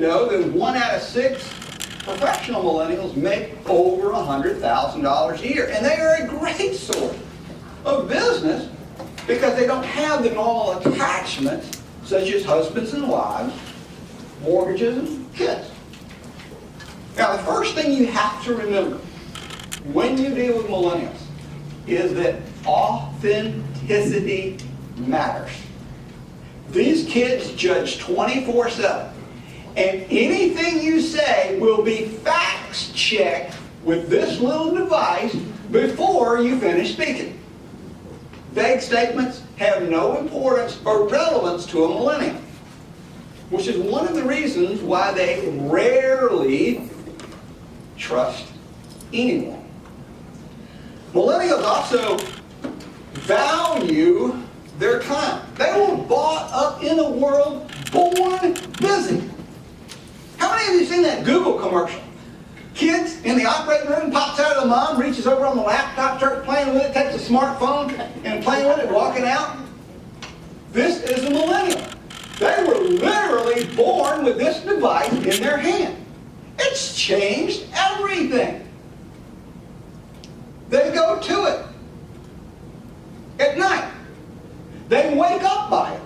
know that 1 out of 6 professional millennials make over $100,000 a year. And they are a great source of business because they don't have the normal attachments such as husbands and wives, mortgages, and kids. Now, the first thing you have to remember when you deal with millennials is that authenticity matters. These kids judge 24/7. And anything you say will be fact-checked with this little device before you finish speaking. Vague statements have no importance or relevance to a millennial, which is one of the reasons why they rarely trust anyone. Millennials also value their time. They were brought up in a world born busy. How many of you seen that Google commercial? Kids in the operating room, pops out of the mom, reaches over on the laptop, starts playing with it, takes a smartphone and playing with it, walking out. This is a millennial. They were literally born with this device in their hand. It's changed everything. They go to it at night. They wake up by it.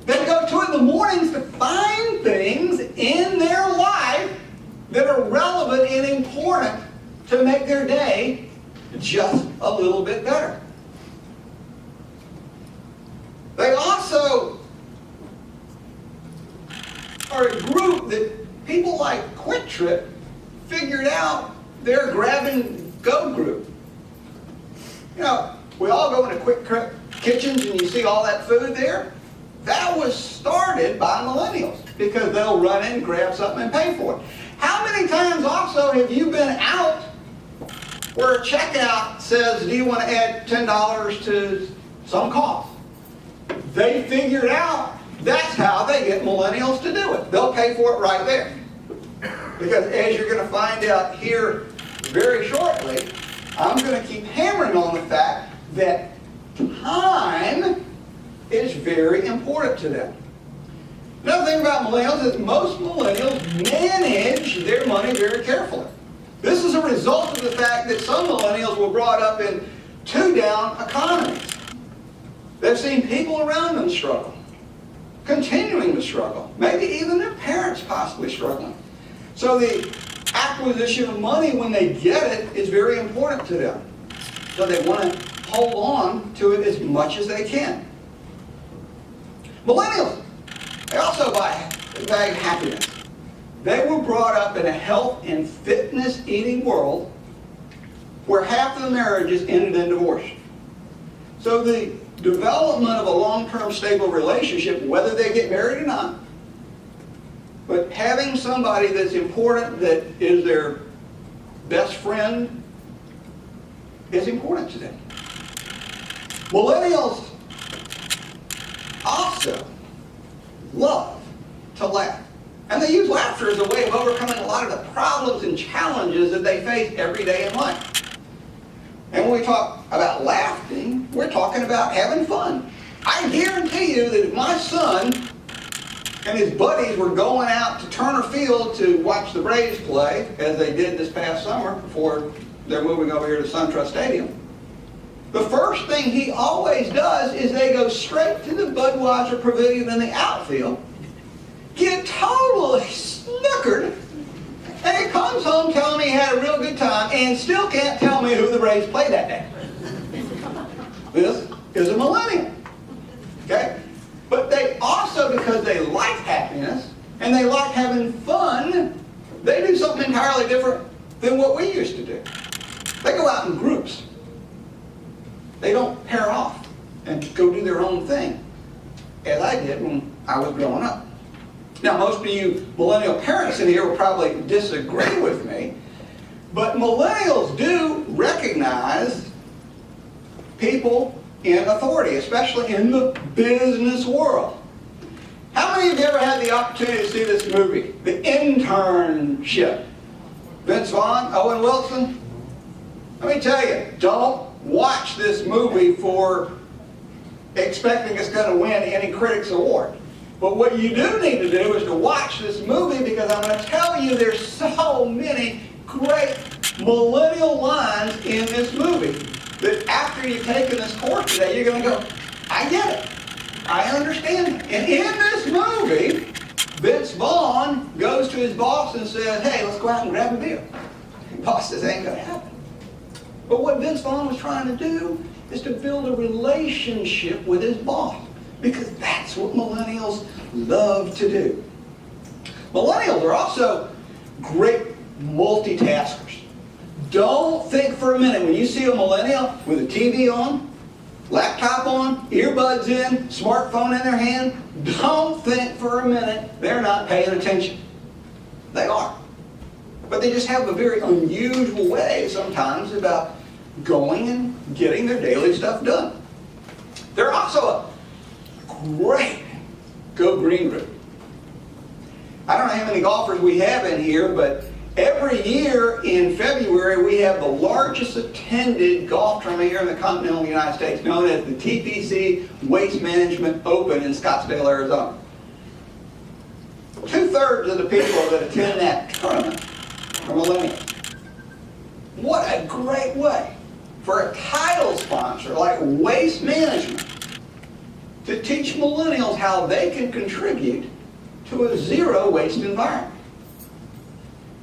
They go to it in the mornings to find things in their life that are relevant and important to make their day just a little bit better. They also are a group that people like Quick Trip figured out their grab-and-go group. You know, we all go into Quick Trip kitchens and you see all that food there. That was started by millennials because they'll run in, grab something, and pay for it. How many times also have you been out where a checkout says, do you want to add $10 to some cost? They figured out that's how they get millennials to do it. They'll pay for it right there. Because as you're going to find out here very shortly, I'm going to keep hammering on the fact that time is very important to them. Another thing about millennials is most millennials manage their money very carefully. This is a result of the fact that some millennials were brought up in two-down economies. They've seen people around them struggle, continuing to struggle, maybe even their parents possibly struggling. So the acquisition of money when they get it is very important to them. So they want to hold on to it as much as they can. Millennials, they also value happiness. They were brought up in a health and fitness eating world where half of the marriages ended in divorce. So the development of a long-term stable relationship, whether they get married or not, but having somebody that's important, that is their best friend, is important to them. Millennials also love to laugh. And they use laughter as a way of overcoming a lot of the problems and challenges that they face every day in life. And when we talk about laughing, we're talking about having fun. I guarantee you that if my son and his buddies were going out to Turner Field to watch the Braves play, as they did this past summer before they're moving over here to SunTrust Stadium, the first thing he always does is they go straight to the Budweiser Pavilion in the outfield, get totally snookered, and he comes home telling me he had a real good time and still can't tell me who the Braves played that day. This is a millennial. Okay? But they also, because they like happiness and they like having fun, they do something entirely different than what we used to do. They go out in groups. They don't pair off and go do their own thing, as I did when I was growing up. Now, most of you millennial parents in here will probably disagree with me, but millennials do recognize people in authority, especially in the business world. How many of you ever had the opportunity to see this movie, The Internship? Vince Vaughn, Owen Wilson? Let me tell you, don't watch this movie for expecting it's going to win any critics award. But what you do need to do is to watch this movie because I'm going to tell you there's so many great millennial lines in this movie that after you've taken this course today, you're going to go, I get it. I understand it. And in this movie, Vince Vaughn goes to his boss and says, hey, let's go out and grab a beer. The boss says, ain't going to happen. But what Vince Vaughn was trying to do is to build a relationship with his boss, because that's what millennials love to do. Millennials are also great multitaskers. Don't think for a minute when you see a millennial with a TV on, laptop on, earbuds in, smartphone in their hand, don't think for a minute they're not paying attention. They are. But they just have a very unusual way sometimes about going and getting their daily stuff done. They're also a great go green group. I don't know how many golfers we have in here, but every year in February we have the largest attended golf tournament here in the continental United States, known as the TPC Waste Management Open in Scottsdale, Arizona. 2/3 of the people that attend that tournament are millennials. What a great way for a title sponsor like Waste Management to teach millennials how they can contribute to a zero waste environment.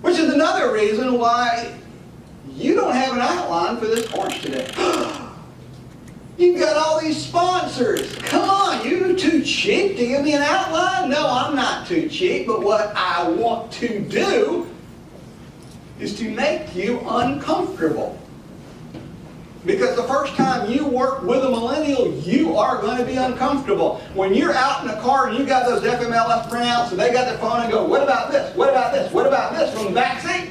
Which is another reason why you don't have an outline for this course today. You've got all these sponsors. Come on, you're too cheap to give me an outline? No, I'm not too cheap, but what I want to do is to make you uncomfortable. Because the first time you work with a millennial, you are going to be uncomfortable. When you're out in the car and you got those FMLS printouts and they got their phone and go, what about this? What about this? What about this from the back seat?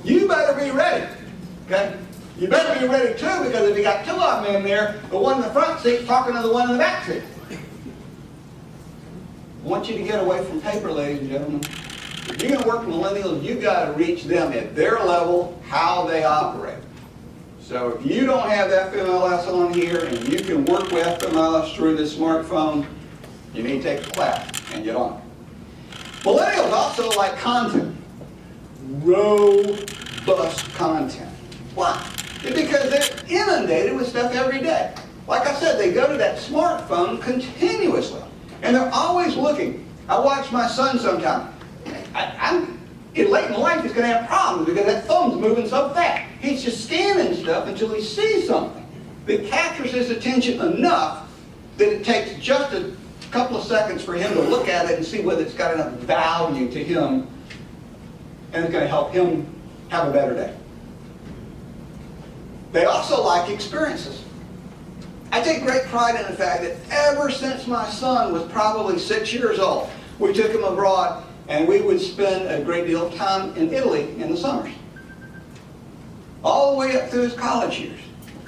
You better be ready. Okay? You better be ready too, because if you got two of them in there, the one in the front seat's talking to the one in the back seat. I want you to get away from paper, ladies and gentlemen. If you're going to work with millennials, you've got to reach them at their level, how they operate. So if you don't have FMLS on here and you can work with FMLS through this smartphone, you need to take a class and get on it. Millennials also like content. Robust content. Why? It's because they're inundated with stuff every day. Like I said, they go to that smartphone continuously. And they're always looking. I watch my son sometime. Late in life, he's going to have problems because that thumb's moving so fast. He's just scanning stuff until he sees something that captures his attention enough that it takes just a couple of seconds for him to look at it and see whether it's got enough value to him and it's going to help him have a better day. They also like experiences. I take great pride in the fact that ever since my son was probably 6 years old, we took him abroad and we would spend a great deal of time in Italy in the summers. All the way up through his college years.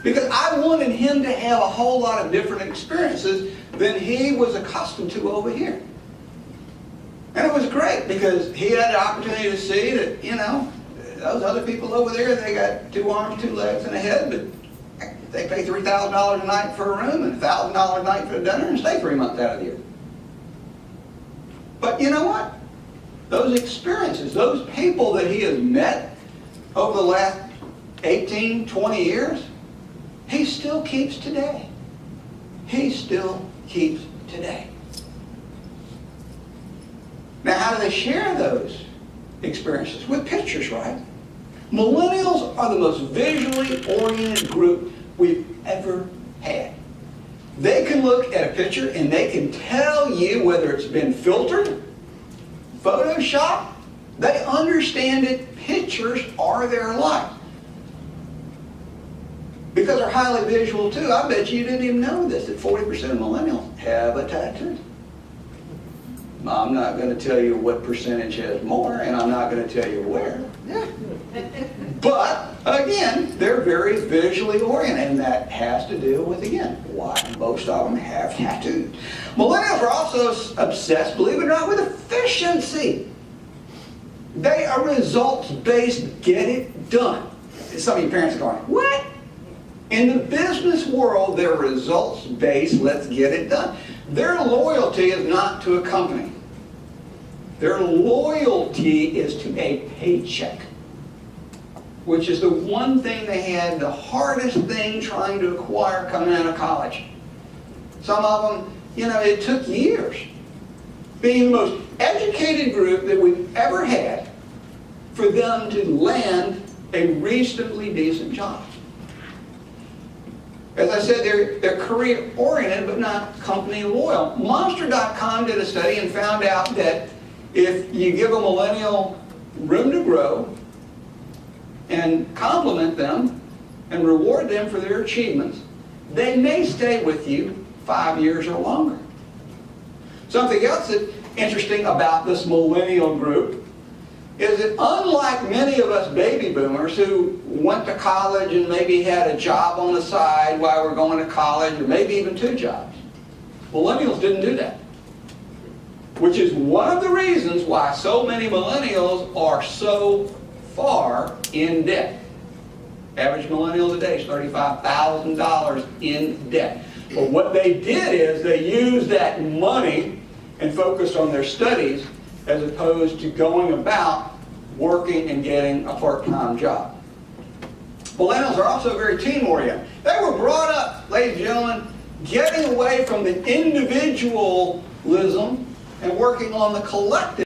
Because I wanted him to have a whole lot of different experiences than he was accustomed to over here. And it was great because he had the opportunity to see that, you know, those other people over there, they got 2 arms, 2 legs, and a head, but they pay $3,000 a night for a room and $1,000 a night for a dinner and stay 3 months out of the year. But you know what? Those experiences, those people that he has met over the last 18, 20 years, he still keeps today. He still keeps today. Now, how do they share those experiences? With pictures, right? Millennials are the most visually oriented group we've ever had. They can look at a picture and they can tell you whether it's been filtered, Photoshop. They understand it. Pictures are their life. Because they're highly visual too. I bet you didn't even know this, that 40% of millennials have a tattoo. I'm not going to tell you what percentage has more, and I'm not going to tell you where. Yeah. But, again, they're very visually oriented, and that has to do with, again, why most of them have tattoos. Millennials are also obsessed, believe it or not, with efficiency. They are results-based, get it done. Some of you parents are going, what? In the business world, they're results-based, let's get it done. Their loyalty is not to a company. Their loyalty is to a paycheck, which is the one thing they had, the hardest thing trying to acquire coming out of college. Some of them, it took years. Being the most educated group that we've ever had for them to land a reasonably decent job. As I said, they're career-oriented but not company-loyal. Monster.com did a study and found out that if you give a millennial room to grow and compliment them and reward them for their achievements, they may stay with you 5 years or longer. Something else that's interesting about this millennial group is that unlike many of us baby boomers who went to college and maybe had a job on the side while we're going to college, or maybe even 2 jobs, millennials didn't do that. Which is one of the reasons why so many millennials are so far in debt. Average millennial today is $35,000 in debt. But what they did is they used that money and focused on their studies as opposed to going about working and getting a part-time job. Millennials are also very team-oriented. They were brought up, ladies and gentlemen, getting away from the individualism and working on the collective.